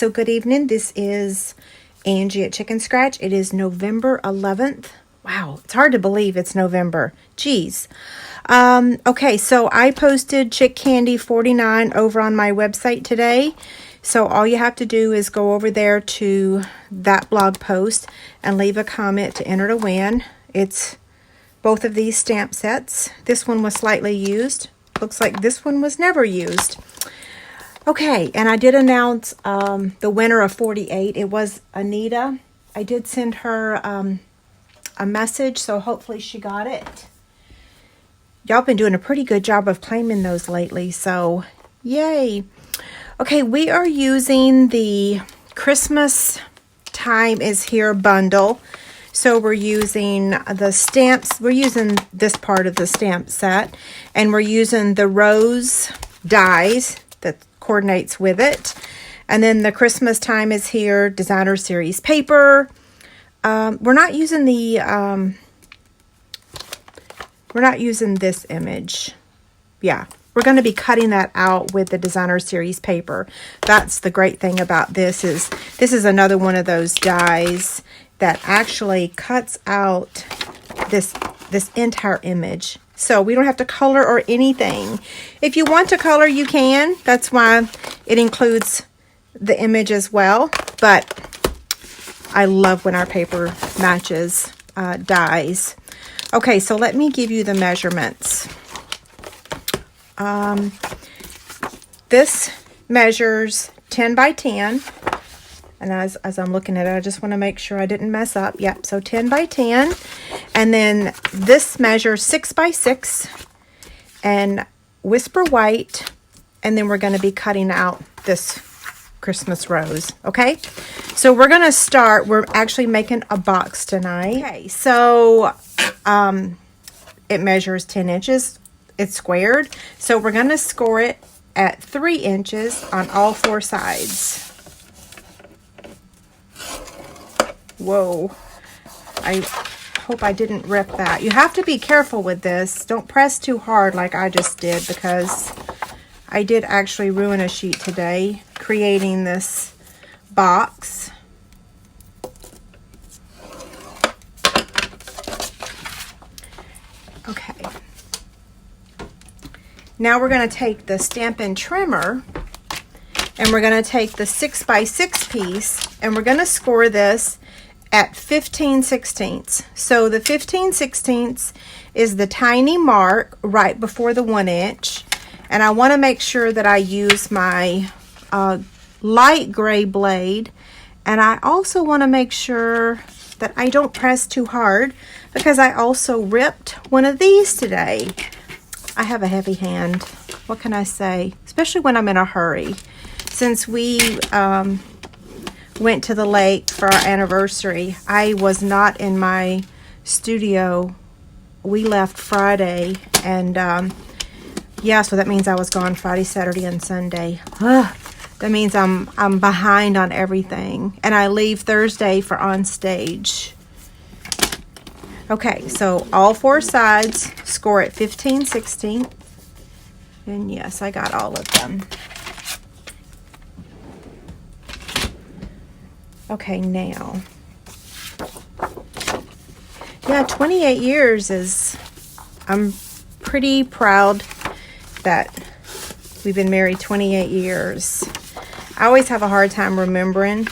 so good evening. This is Angie at Chicken Scratch. It is November 11th. Wow, it's hard to believe it's November. Geez. Okay, so I posted Chick Candy 49 over on my website today. So all you have to do is go over there to that blog post and leave a comment to enter to win. It's both of these stamp sets. This one was slightly used. Looks like this one was never used. Okay, and I did announce the winner of 48. It was Anita. I did send her a message, so hopefully she got it. Y'all been doing a pretty good job of claiming those lately, so yay. Okay, we are using the Christmas Time is Here bundle. So we're using the stamps. We're using this part of the stamp set, and we're using the rose dies that coordinates with it. And then the Christmas Time is Here designer series paper. We're not using the we're not using this image. Yeah, we're going to be cutting that out with the designer series paper. That's the great thing about this is another one of those dies that actually cuts out this entire image. So we don't have to color or anything. If you want to color, you can. That's why it includes the image as well. But I love when our paper matches dies. Okay, so let me give you the measurements. This measures 10 by 10. And as I'm looking at it, I just want to make sure I didn't mess up. Yep, so 10 by 10. And then this measures 6 by 6 and Whisper White. And then we're going to be cutting out this Christmas rose. Okay, so we're going to start. We're actually making a box tonight. Okay, so it measures 10 inches. It's squared. So we're going to score it at 3 inches on all 4 sides. Whoa, I hope I didn't rip that. You have to be careful with this. Don't press too hard like I just did, because I did actually ruin a sheet today creating this box. Okay. Now we're going to take the Stampin' Trimmer and we're going to take the 6 by 6 piece and we're going to score this at 15/16. So the 15/16 is the tiny mark right before the 1 inch. And I want to make sure that I use my light gray blade. And I also want to make sure that I don't press too hard, because I also ripped one of these today. I have a heavy hand. What can I say? Especially when I'm in a hurry. Since we went to the lake for our anniversary, I was not in my studio. We left Friday, and yeah, so that means I was gone Friday, Saturday, and Sunday. That means I'm behind on everything, and I leave Thursday for on stage. Okay, so all 4 sides score at 15/16, and yes, I got all of them. Okay, now, yeah, 28 years is, I'm pretty proud that we've been married 28 years. I always have a hard time remembering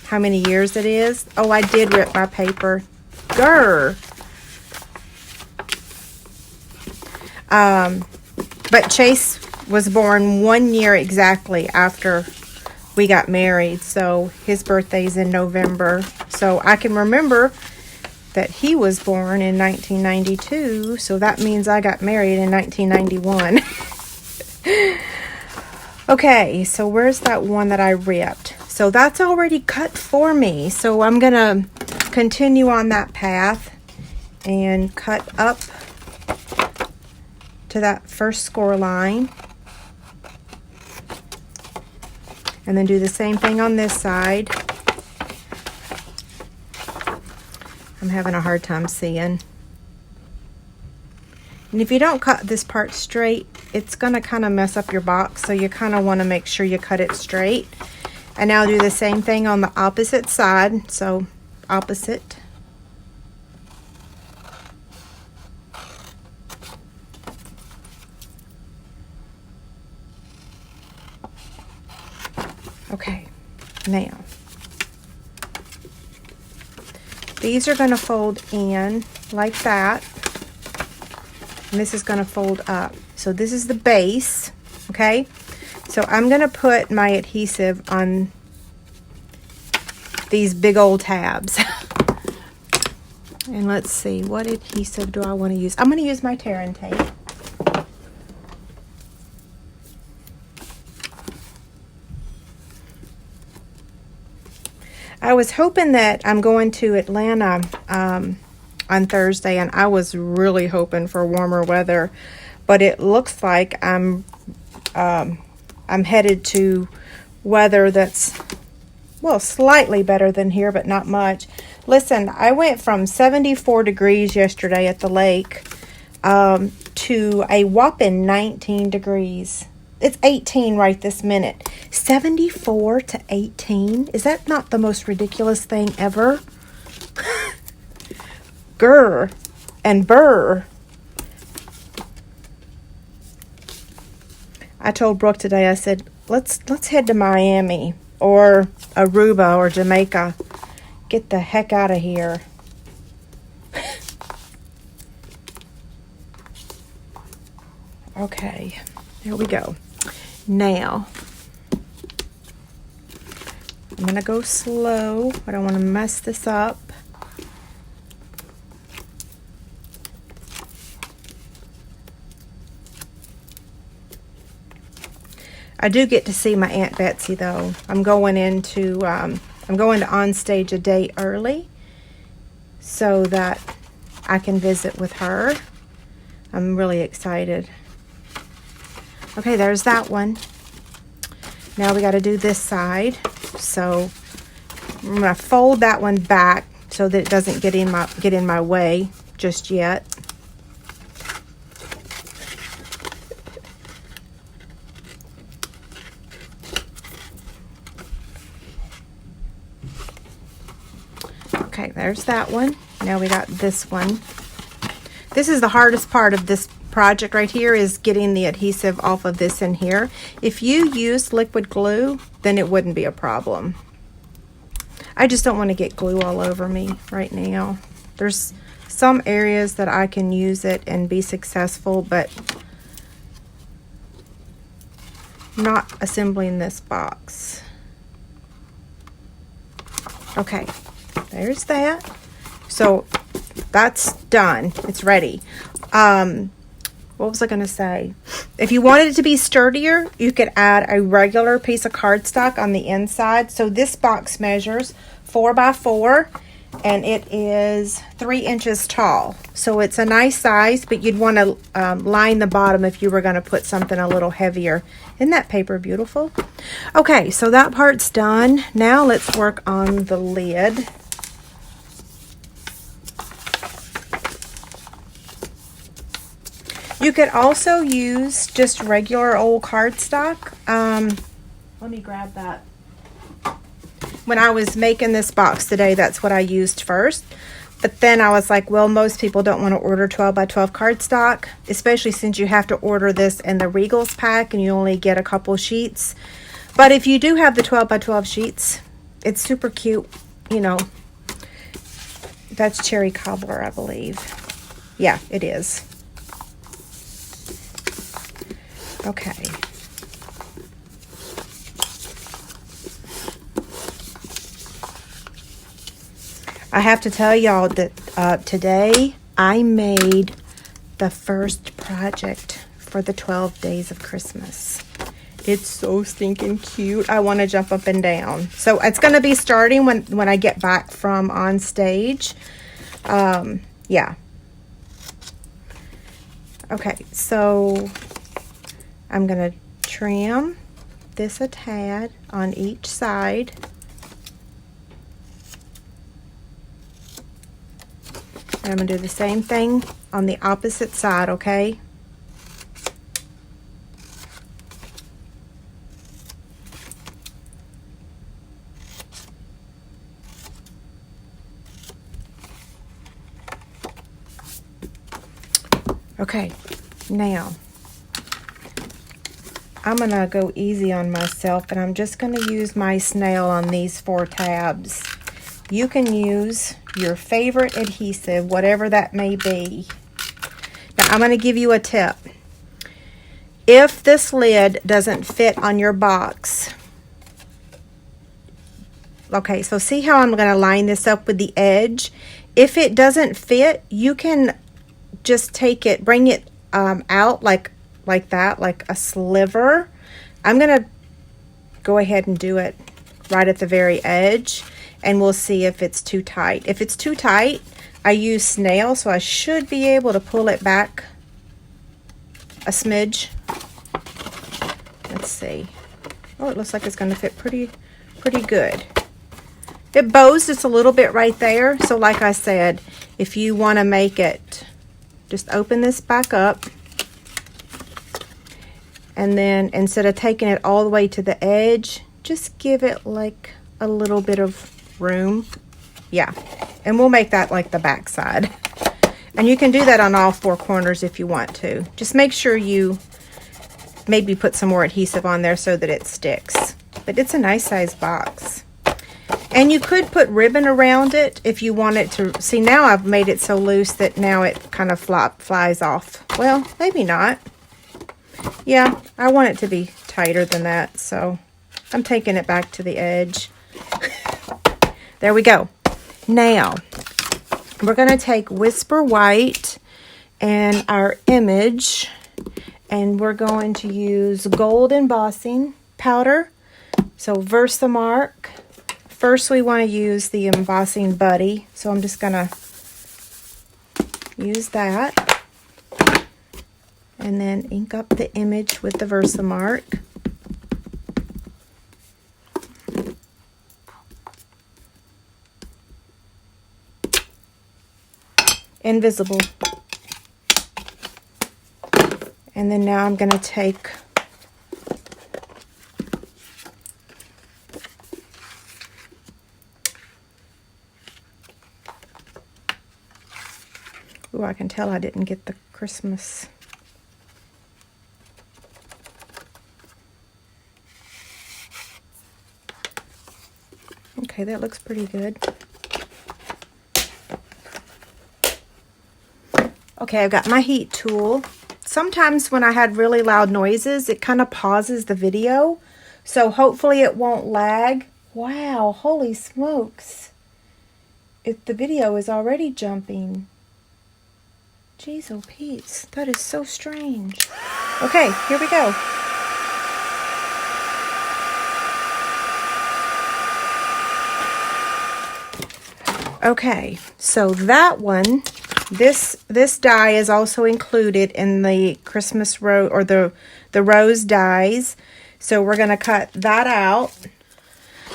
how many years it is. Oh, I did rip my paper. Grr. But Chase was born 1 year exactly after we got married, so his birthday's in November. So I can remember that he was born in 1992, so that means I got married in 1991. Okay, so where's that one that I ripped? So that's already cut for me, so I'm gonna continue on that path and cut up to that first score line. And then do the same thing on this side. I'm having a hard time seeing. And if you don't cut this part straight, it's going to kind of mess up your box. So you kind of want to make sure you cut it straight. And now do the same thing on the opposite side. So opposite. Okay, now these are going to fold in like that, and this is going to fold up. So this is the base, okay? So I'm going to put my adhesive on these big old tabs. And let's see, what adhesive do I want to use? I'm going to use my Tear and Tape. I was hoping that I'm going to Atlanta on Thursday, and I was really hoping for warmer weather, but it looks like I'm headed to weather that's, well, slightly better than here, but not much. Listen, I went from 74 degrees yesterday at the lake to a whopping 19 degrees. It's 18 right this minute. 74 to 18? Is that not the most ridiculous thing ever? Grr and burr. I told Brooke today, I said, let's head to Miami or Aruba or Jamaica. Get the heck out of here. Okay, there we go. Now, I'm going to go slow. I don't want to mess this up. I do get to see my Aunt Betsy, though. I'm going to Onstage a day early so that I can visit with her. I'm really excited. Okay, there's that one. Now we got to do this side. So I'm going to fold that one back so that it doesn't get in my way just yet. Okay, there's that one. Now we got this one. This is the hardest part of this project right here, is getting the adhesive off of this in here. If you use liquid glue, then it wouldn't be a problem. I just don't want to get glue all over me right now. There's some areas that I can use it and be successful, but not assembling this box. Okay, there's that. So that's done. It's ready. What was I going to say? If you wanted it to be sturdier, you could add a regular piece of cardstock on the inside. So this box measures 4 by 4, and it is 3 inches tall. So it's a nice size, but you'd want to line the bottom if you were going to put something a little heavier. Isn't that paper beautiful? Okay, so that part's done. Now let's work on the lid. You could also use just regular old cardstock. Let me grab that. When I was making this box today, that's what I used first. But then I was like, well, most people don't want to order 12 by 12 cardstock, especially since you have to order this in the Regals pack and you only get a couple sheets. But if you do have the 12 by 12 sheets, it's super cute. You know, that's cherry cobbler, I believe. Yeah, it is. Okay. I have to tell y'all that today I made the first project for the 12 days of Christmas. It's so stinking cute. I want to jump up and down. So it's going to be starting when I get back from on stage. Yeah. Okay, so I'm going to trim this a tad on each side. And I'm going to do the same thing on the opposite side, okay? Okay, now I'm going to go easy on myself, and I'm just going to use my snail on these 4 tabs. You can use your favorite adhesive, whatever that may be. Now, I'm going to give you a tip. If this lid doesn't fit on your box, okay, so see how I'm going to line this up with the edge? If it doesn't fit, you can just take it, bring it out like that, like a sliver. I'm going to go ahead and do it right at the very edge, and we'll see if it's too tight. If it's too tight, I use snail, so I should be able to pull it back a smidge. Let's see. Oh, it looks like it's going to fit pretty good. It bows just a little bit right there. So like I said, if you want to make it, just open this back up. And then instead of taking it all the way to the edge, just give it like a little bit of room. Yeah. And we'll make that like the back side. And you can do that on all 4 corners if you want to. Just make sure you maybe put some more adhesive on there so that it sticks. But it's a nice size box. And you could put ribbon around it if you want it to. See, now I've made it so loose that now it kind of flies off. Well, maybe not. Yeah, I want it to be tighter than that, so I'm taking it back to the edge. There we go. Now, we're going to take Whisper White and our image, and we're going to use gold embossing powder. So Versamark. First, we want to use the embossing buddy, so I'm just going to use that. And then ink up the image with the Versamark. Invisible. And then now I'm going to take ooh, I can tell I didn't get the Christmas. Okay, that looks pretty good. Okay, I've got my heat tool. Sometimes when I had really loud noises, it kind of pauses the video. So hopefully it won't lag. Wow, holy smokes. The video is already jumping. Jeez, oh Pete's, that is so strange. Okay, here we go. Okay, so that one, this die is also included in the Christmas rose, or the rose dies. So we're going to cut that out.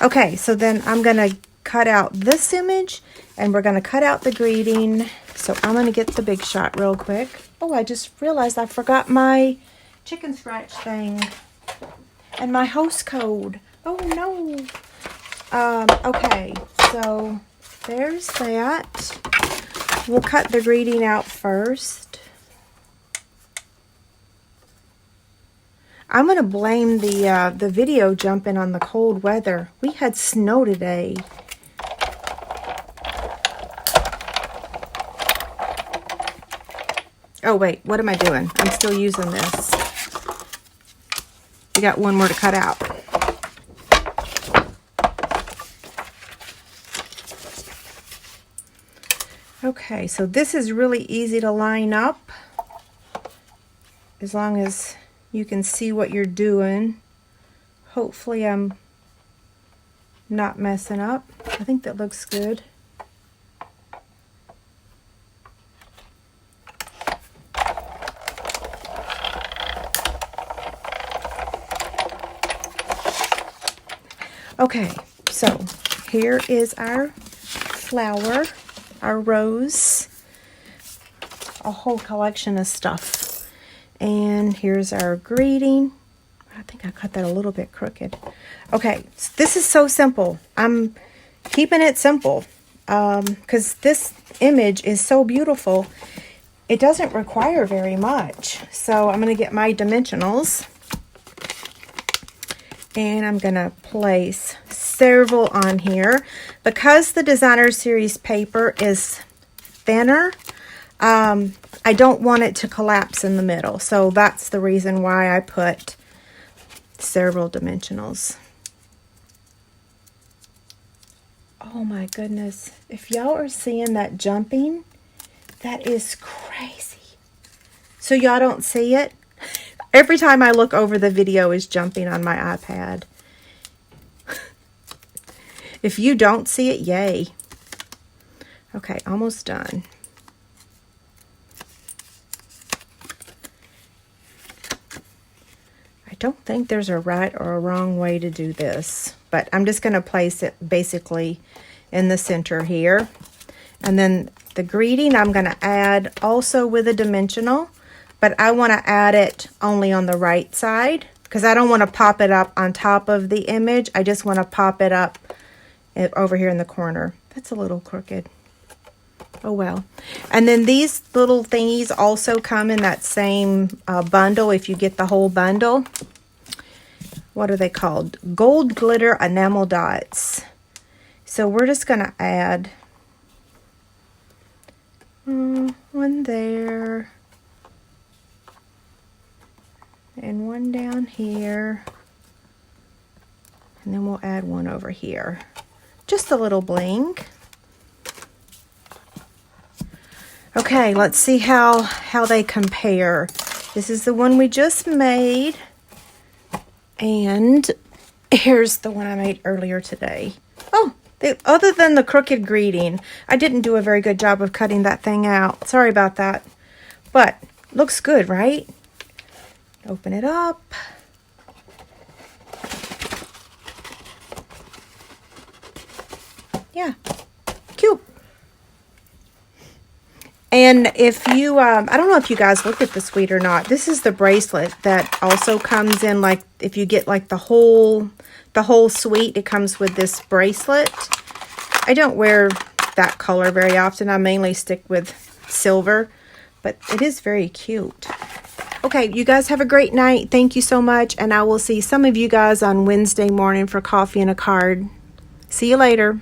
Okay, so then I'm going to cut out this image, and we're going to cut out the greeting. So I'm going to get the Big Shot real quick. Oh, I just realized I forgot my chicken scratch thing and my host code. Oh no. Okay, so there's that. We'll cut the greeting out first. I'm going to blame the video jumping on the cold weather. We had snow today. Oh wait, what am I doing? I'm still using this. We got one more to cut out. Okay, so this is really easy to line up as long as you can see what you're doing. Hopefully I'm not messing up. I think that looks good. Okay, so here is our flower, our rose, a whole collection of stuff. And here's our greeting. I think I cut that a little bit crooked. Okay, so this is so simple. I'm keeping it simple because this image is so beautiful. it doesn't require very much. So I'm going to get my dimensionals. And I'm going to place several on here. Because the Designer Series paper is thinner, I don't want it to collapse in the middle. So that's the reason why I put several dimensionals. Oh my goodness. If y'all are seeing that jumping, that is crazy. So y'all don't see it? Every time I look over, the video is jumping on my iPad. If you don't see it, yay. Okay, almost done. I don't think there's a right or a wrong way to do this, but I'm just going to place it basically in the center here. And then the greeting I'm going to add also with a dimensional, but I want to add it only on the right side because I don't want to pop it up on top of the image. I just want to pop it up over here in the corner. That's a little crooked. Oh well. And then these little thingies also come in that same bundle if you get the whole bundle. What are they called? Gold glitter enamel dots. So we're just going to add one there and one down here, and then we'll add one over here. Just a little bling. Okay, let's see how they compare. This is the one we just made, and here's the one I made earlier today. Oh, other than the crooked greeting, I didn't do a very good job of cutting that thing out. Sorry about that. But looks good, right? Open it up. Yeah, cute. And if you, I don't know if you guys looked at the suite or not. This is the bracelet that also comes in, like, if you get like the whole suite, it comes with this bracelet. I don't wear that color very often. I mainly stick with silver, but it is very cute. Okay, you guys have a great night. Thank you so much, and I will see some of you guys on Wednesday morning for coffee and a card. See you later.